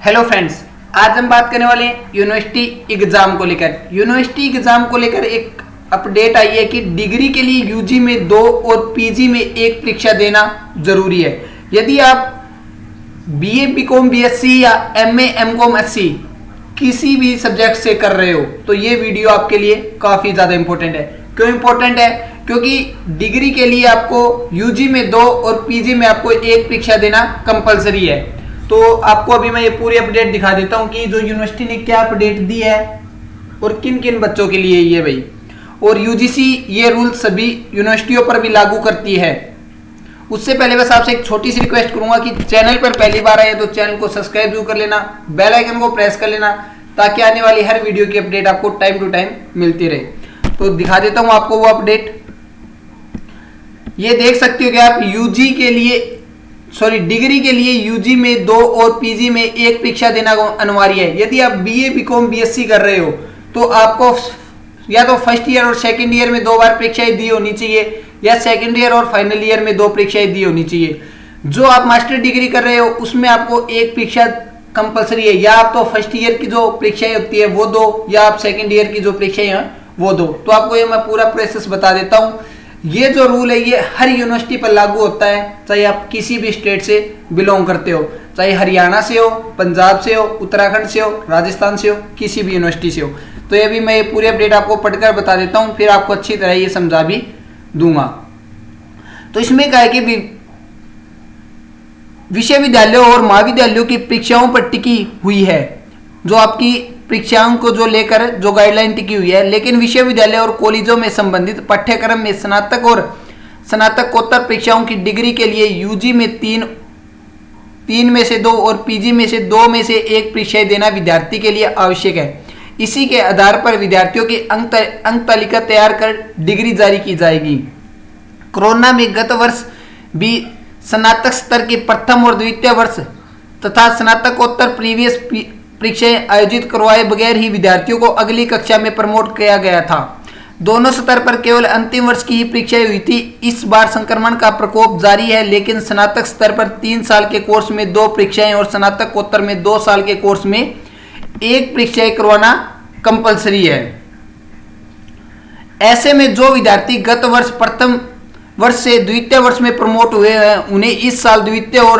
Hello friends, आज हम बात करने वाले हैं यूनिवर्सिटी एग्जाम को लेकर। यूनिवर्सिटी एग्जाम को लेकर एक अपडेट आई है कि डिग्री के लिए यूजी में 2 और पीजी में 1 परीक्षा देना जरूरी है। यदि आप बीए बीकॉम बीएससी या एमए एमकॉम एससी किसी भी सब्जेक्ट से कर रहे हो तो ये वीडियो आपके लिए काफ़ी ज़्यादा इंपॉर्टेंट है। क्यों इंपॉर्टेंट है? क्योंकि डिग्री के लिए आपको यूजी में 2 और पीजी में आपको 1 परीक्षा देना कंपलसरी है। तो आपको अभी मैं ये पूरी अपडेट दिखा देता हूँ कि जो यूनिवर्सिटी ने क्या अपडेट दी है और किन किन बच्चों के लिए ये भाई। और यूजीसी ये रूल सभी यूनिवर्सिटियों पर भी लागू करती है। उससे पहले बस आपसे एक छोटी सी रिक्वेस्ट करूंगा कि चैनल पर पहली बार आए तो चैनल को सब्सक्राइब जरूर कर लेना, बेल आइकन को प्रेस कर लेना ताकि आने वाली हर वीडियो की अपडेट आपको टाइम टू टाइम मिलती रहे। तो दिखा देता हूँ आपको वो अपडेट। ये देख सकते हो कि आप डिग्री के लिए यूजी में 2 और पीजी में 1 परीक्षा देना अनिवार्य है। यदि आप बीए बीकॉम बीएससी कर रहे हो तो आपको या तो फर्स्ट ईयर और सेकंड ईयर में 2 बार परीक्षाएं दी होनी चाहिए या सेकंड ईयर और फाइनल ईयर में 2 परीक्षाएं दी होनी चाहिए। जो आप मास्टर डिग्री कर रहे हो उसमें आपको 1 परीक्षा कंपलसरी है। या आप तो फर्स्ट ईयर की जो परीक्षाएं होती है वो दो, या आप सेकेंड ईयर की जो परीक्षाएं हैं वो दो। तो आपको ये मैं पूरा प्रोसेस बता देता हूँ। ये जो रूल है ये हर यूनिवर्सिटी पर लागू होता है, चाहे आप किसी भी स्टेट से बिलोंग करते हो, चाहे हरियाणा से हो, पंजाब से हो, उत्तराखंड से हो, राजस्थान से हो, किसी भी यूनिवर्सिटी से हो। तो ये भी मैं ये पूरी अपडेट आपको पढ़कर बता देता हूँ, फिर आपको अच्छी तरह ये समझा भी दूंगा। तो इसमें क्या है कि विश्वविद्यालयों और महाविद्यालयों की परीक्षाओं पर टिकी हुई है, जो आपकी परीक्षाओं को जो लेकर जो गाइडलाइन टिकी हुई है। लेकिन विश्वविद्यालय और कॉलेजों में संबंधित पाठ्यक्रम में स्नातक और स्नातकोत्तर परीक्षाओं की डिग्री के लिए यूजी में 3 में से 2 और पीजी में से 2 में से 1 परीक्षाएं देना विद्यार्थी के लिए आवश्यक है। इसी के आधार पर विद्यार्थियों की अंक तालिका तैयार कर डिग्री जारी की जाएगी। कोरोना में गत वर्ष भी स्नातक स्तर के प्रथम और द्वितीय वर्ष तथा स्नातकोत्तर प्रीवियस परीक्षाएं आयोजित करवाए बगैर ही विद्यार्थियों को अगली कक्षा में प्रमोट किया गया था। दोनों स्तर पर केवल अंतिम वर्ष की ही परीक्षाएं हुई थी। इस बार संक्रमण का प्रकोप जारी है, लेकिन स्नातक स्तर पर 3 साल के कोर्स में 2 परीक्षाएं और स्नातकोत्तर में 2 साल के कोर्स में 1 परीक्षाएं करवाना कंपलसरी है। ऐसे में जो विद्यार्थी गत वर्ष प्रथम वर्ष से द्वितीय वर्ष में प्रमोट हुए हैं उन्हें इस साल द्वितीय और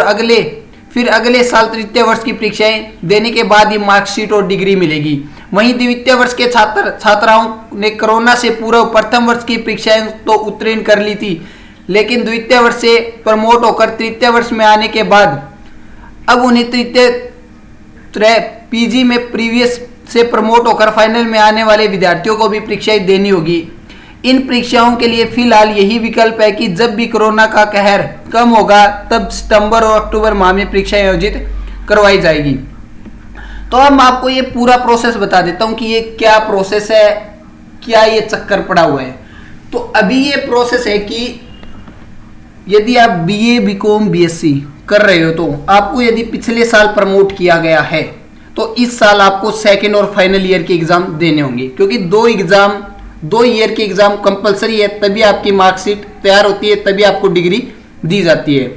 अगले साल तृतीय वर्ष की परीक्षाएं देने के बाद ही मार्कशीट और डिग्री मिलेगी। वहीं द्वितीय वर्ष के छात्राओं ने कोरोना से पूर्व प्रथम वर्ष की परीक्षाएं तो उत्तीर्ण कर ली थी, लेकिन द्वितीय वर्ष से प्रमोट होकर तृतीय वर्ष में आने के बाद अब उन्हें पीजी में प्रीवियस से प्रमोट होकर फाइनल में आने वाले विद्यार्थियों को भी परीक्षाएं देनी होगी। इन परीक्षाओं के लिए फिलहाल यही विकल्प है कि जब भी कोरोना का कहर कम होगा तब सितंबर और अक्टूबर माह में परीक्षाएं आयोजित करवाई जाएगी। तो अब मैं आपको ये पूरा प्रोसेस बता देता हूँ कि ये क्या प्रोसेस है, क्या ये चक्कर पड़ा हुआ है। तो अभी ये प्रोसेस है कि यदि आप बीए बीकॉम बीएससी कर रहे हो तो आपको यदि पिछले साल प्रमोट किया गया है तो इस साल आपको सेकेंड और फाइनल ईयर के एग्जाम देने होंगे, क्योंकि 2 ईयर की एग्जाम कंपलसरी है, तभी आपकी मार्कशीट तैयार होती है, तभी आपको डिग्री दी जाती है।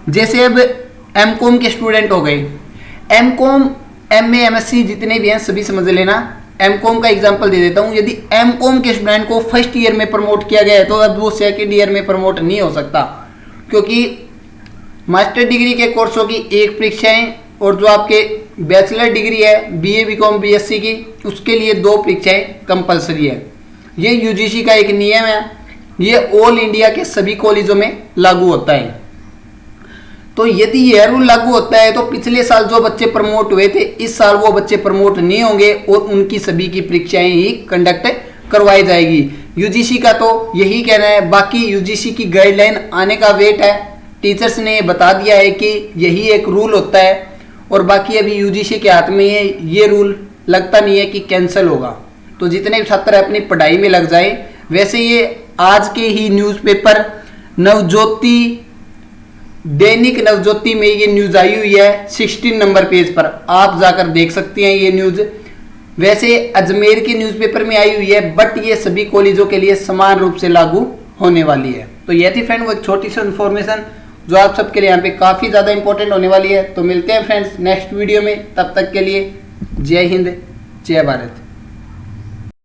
जैसे अब एमकॉम के स्टूडेंट हो गए, एमकॉम एमए एमएससी जितने भी हैं सभी समझ लेना। एमकॉम का एग्जांपल दे देता हूँ। यदि एमकॉम के स्टूडेंट को फर्स्ट ईयर में प्रमोट किया गया है तो अब वो सेकेंड ईयर में प्रमोट नहीं हो सकता, क्योंकि मास्टर डिग्री के कोर्सों की 1 परीक्षाएं और जो आपके बैचलर डिग्री है बीए बीकॉम बीएससी की उसके लिए 2 परीक्षाएं कंपलसरी है। ये यूजीसी का एक नियम है, ये ऑल इंडिया के सभी कॉलेजों में लागू होता है। तो यदि यह रूल लागू होता है तो पिछले साल जो बच्चे प्रमोट हुए थे इस साल वो बच्चे प्रमोट नहीं होंगे और उनकी सभी की परीक्षाएं ही कंडक्ट करवाई जाएगी। यूजीसी का तो यही कहना है, बाकी यूजीसी की गाइडलाइन आने का वेट है। टीचर्स ने बता दिया है कि यही एक रूल होता है और बाकी अभी यूजीसी के हाथ में है। ये रूल लगता नहीं है कि कैंसिल होगा। तो जितने भी छात्र अपनी पढ़ाई में लग जाए। वैसे ये आज के ही न्यूज़पेपर दैनिक नवज्योति में ये न्यूज़ आई हुई है 16 नंबर पेज पर, आप जाकर देख सकते हैं ये न्यूज़। वैसे अजमेर के न्यूज़पेपर में आई हुई है, बट ये सभी कॉलेजों के लिए समान रूप से लागू होने वाली है। तो ये थी फ्रेंड वो एक छोटी सी इन्फॉर्मेशन। जो आप सबके लिए यहाँ पे काफ़ी ज़्यादा इंपॉर्टेंट होने वाली है। तो मिलते हैं फ्रेंड्स नेक्स्ट वीडियो में, तब तक के लिए जय हिंद जय भारत।